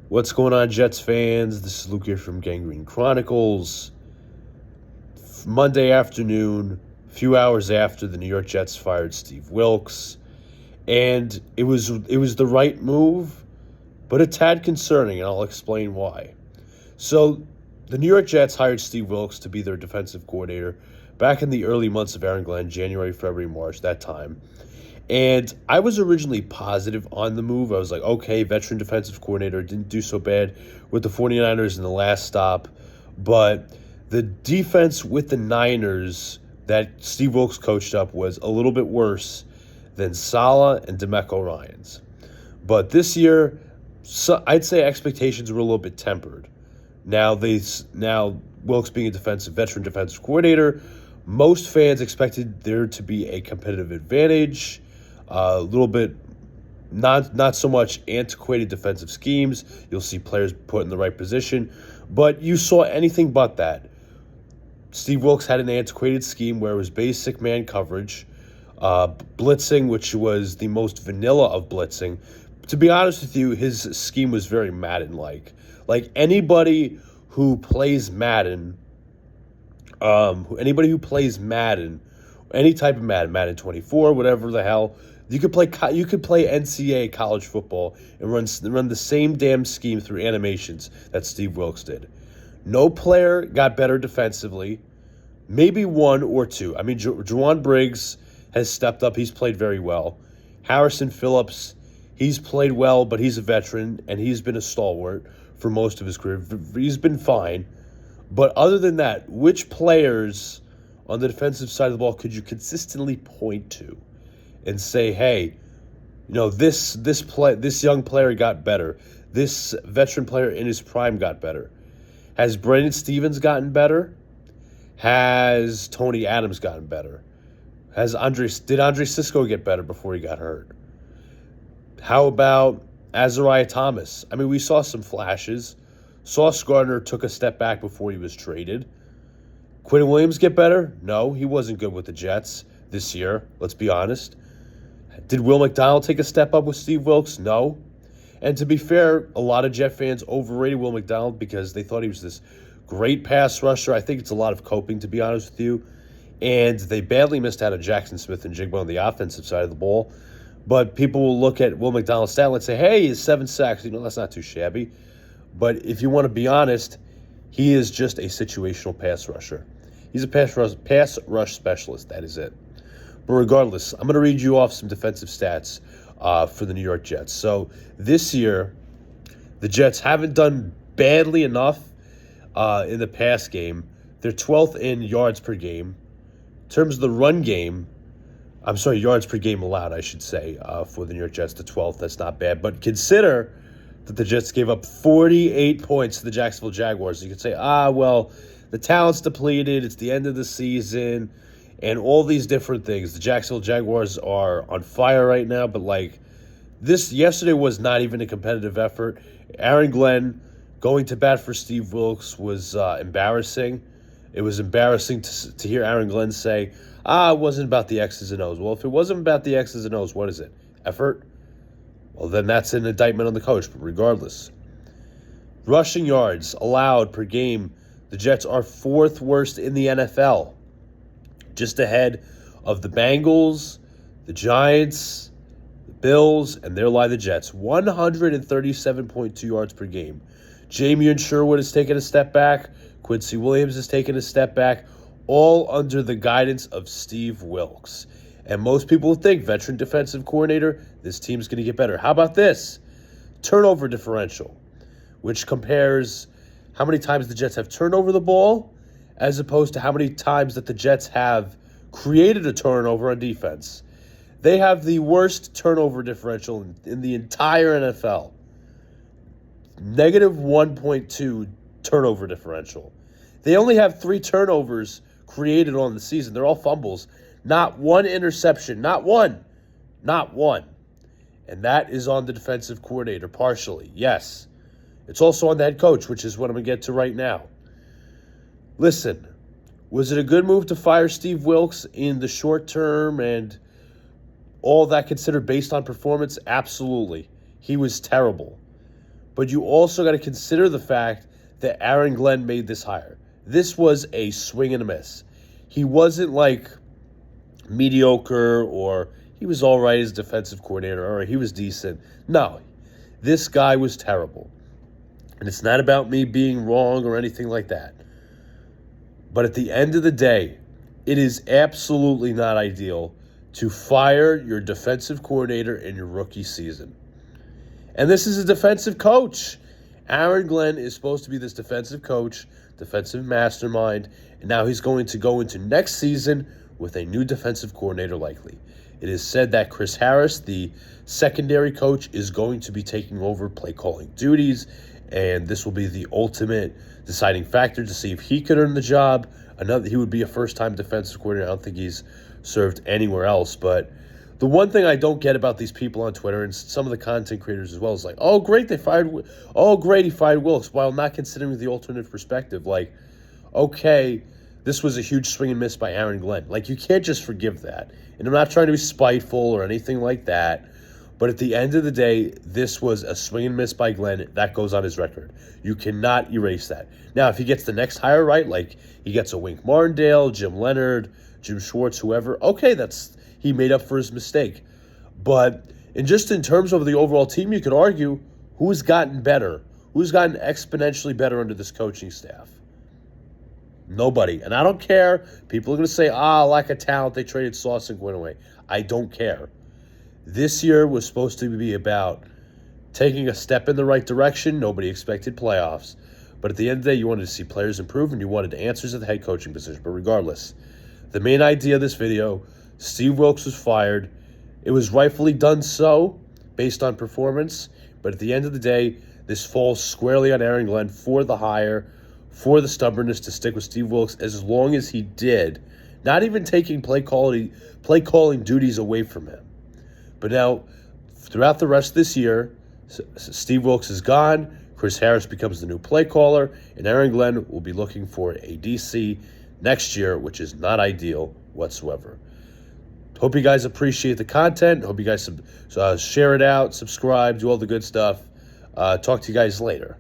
What's going on, Jets fans? This is Luca here from Gangrene Chronicles. Monday afternoon, a few hours after the New York Jets fired Steve Wilks, and it was the right move, but a tad concerning, and I'll explain why. So, the New York Jets hired Steve Wilks to be their defensive coordinator back in the early months of Aaron Glenn, January, February, March, that time. And I was originally positive on the move. I was like, okay, veteran defensive coordinator, didn't do so bad with the 49ers in the last stop. But the defense with the Niners that Steve Wilks coached up was a little bit worse than Saleh and DeMeco Ryans. But this year, I'd say expectations were a little bit tempered. Now Wilks being a veteran defensive coordinator, most fans expected there to be a competitive advantage. A little bit, not so much antiquated defensive schemes. You'll see players put in the right position, but you saw anything but that. Steve Wilks had an antiquated scheme where it was basic man coverage, blitzing, which was the most vanilla of blitzing. To be honest with you, his scheme was very Madden-like. Like anybody who plays Madden, any type of Madden 24, whatever the hell. You could play NCAA college football and run the same damn scheme through animations that Steve Wilks did. No player got better defensively, maybe one or two. I mean, Juwan Briggs has stepped up. He's played very well. Harrison Phillips, he's played well, but he's a veteran, and he's been a stalwart for most of his career. He's been fine. But other than that, which players on the defensive side of the ball could you consistently point to and say, hey, this young player got better. This veteran player in his prime got better. Has Brandon Stevens gotten better? Has Tony Adams gotten better? Did Andre Sisco get better before he got hurt? How about Azariah Thomas? I mean, we saw some flashes. Sauce Gardner took a step back before he was traded. Quinn Williams get better? No, he wasn't good with the Jets this year, let's be honest. Did Will McDonald take a step up with Steve Wilks? No. And to be fair, a lot of Jet fans overrated Will McDonald because they thought he was this great pass rusher. I think it's a lot of coping, to be honest with you. And they badly missed out on Jackson Smith and Jigba on the offensive side of the ball. But people will look at Will McDonald's stat and say, hey, he's 7 sacks. That's not too shabby. But if you want to be honest, he is just a situational pass rusher. He's a pass rush specialist. That is it. But regardless, I'm going to read you off some defensive stats for the New York Jets. So this year, the Jets haven't done badly enough in the pass game. They're 12th in yards per game. In terms of the run game, yards per game allowed, I should say, for the New York Jets, the 12th. That's not bad. But consider that the Jets gave up 48 points to the Jacksonville Jaguars. You could say, well, the talent's depleted. It's the end of the season. And all these different things. The Jacksonville Jaguars are on fire right now, but yesterday was not even a competitive effort. Aaron Glenn going to bat for Steve Wilks was embarrassing. It was embarrassing to hear Aaron Glenn say, it wasn't about the X's and O's. Well, if it wasn't about the X's and O's, what is it? Effort? Well, then that's an indictment on the coach, but regardless. Rushing yards allowed per game, the Jets are 4th worst in the NFL. Just ahead of the Bengals, the Giants, the Bills, and there lie the Jets. 137.2 yards per game. Jamie and Sherwood has taken a step back. Quincy Williams has taken a step back. All under the guidance of Steve Wilks. And most people think, veteran defensive coordinator, this team's going to get better. How about this? Turnover differential, which compares how many times the Jets have turned over the ball as opposed to how many times that the Jets have created a turnover on defense. They have the worst turnover differential in the entire NFL. Negative 1.2 turnover differential. They only have 3 turnovers created on the season. They're all fumbles. Not one interception. Not one. Not one. And that is on the defensive coordinator, partially. Yes. It's also on the head coach, which is what I'm going to get to right now. Listen, was it a good move to fire Steve Wilks in the short term and all that considered based on performance? Absolutely. He was terrible. But you also got to consider the fact that Aaron Glenn made this hire. This was a swing and a miss. He wasn't like mediocre or he was all right as defensive coordinator or he was decent. No, this guy was terrible. And it's not about me being wrong or anything like that. But at the end of the day, it is absolutely not ideal to fire your defensive coordinator in your rookie season. And this is a defensive coach. Aaron Glenn is supposed to be this defensive coach, defensive mastermind, and now he's going to go into next season with a new defensive coordinator likely. It is said that Chris Harris, the secondary coach, is going to be taking over play calling duties, and this will be the ultimate deciding factor to see if he could earn the job. He would be a first-time defensive coordinator. I don't think he's served anywhere else, but the one thing I don't get about these people on Twitter and some of the content creators as well is like, oh, great, he fired Wilks, while not considering the alternate perspective. Like, okay, this was a huge swing and miss by Aaron Glenn. Like, you can't just forgive that. And I'm not trying to be spiteful or anything like that, but at the end of the day, this was a swing and miss by Glenn. That goes on his record. You cannot erase that. Now, if he gets the next hire right, like he gets a Wink Martindale, Jim Leonard, Jim Schwartz, whoever, okay, he made up for his mistake. But in terms of the overall team, you could argue who's gotten better, who's gotten exponentially better under this coaching staff. Nobody. And I don't care. People are going to say, lack of talent, they traded Sauce and Gwynn away. I don't care. This year was supposed to be about taking a step in the right direction. Nobody expected playoffs. But at the end of the day, you wanted to see players improve and you wanted answers at the head coaching position. But regardless, the main idea of this video, Steve Wilks was fired. It was rightfully done so based on performance. But at the end of the day, this falls squarely on Aaron Glenn for the hire, for the stubbornness to stick with Steve Wilks as long as he did, not even taking play calling duties away from him. But now, throughout the rest of this year, Steve Wilks is gone, Chris Harris becomes the new play caller, and Aaron Glenn will be looking for a DC next year, which is not ideal whatsoever. Hope you guys appreciate the content. Hope you guys share it out, subscribe, do all the good stuff. Talk to you guys later.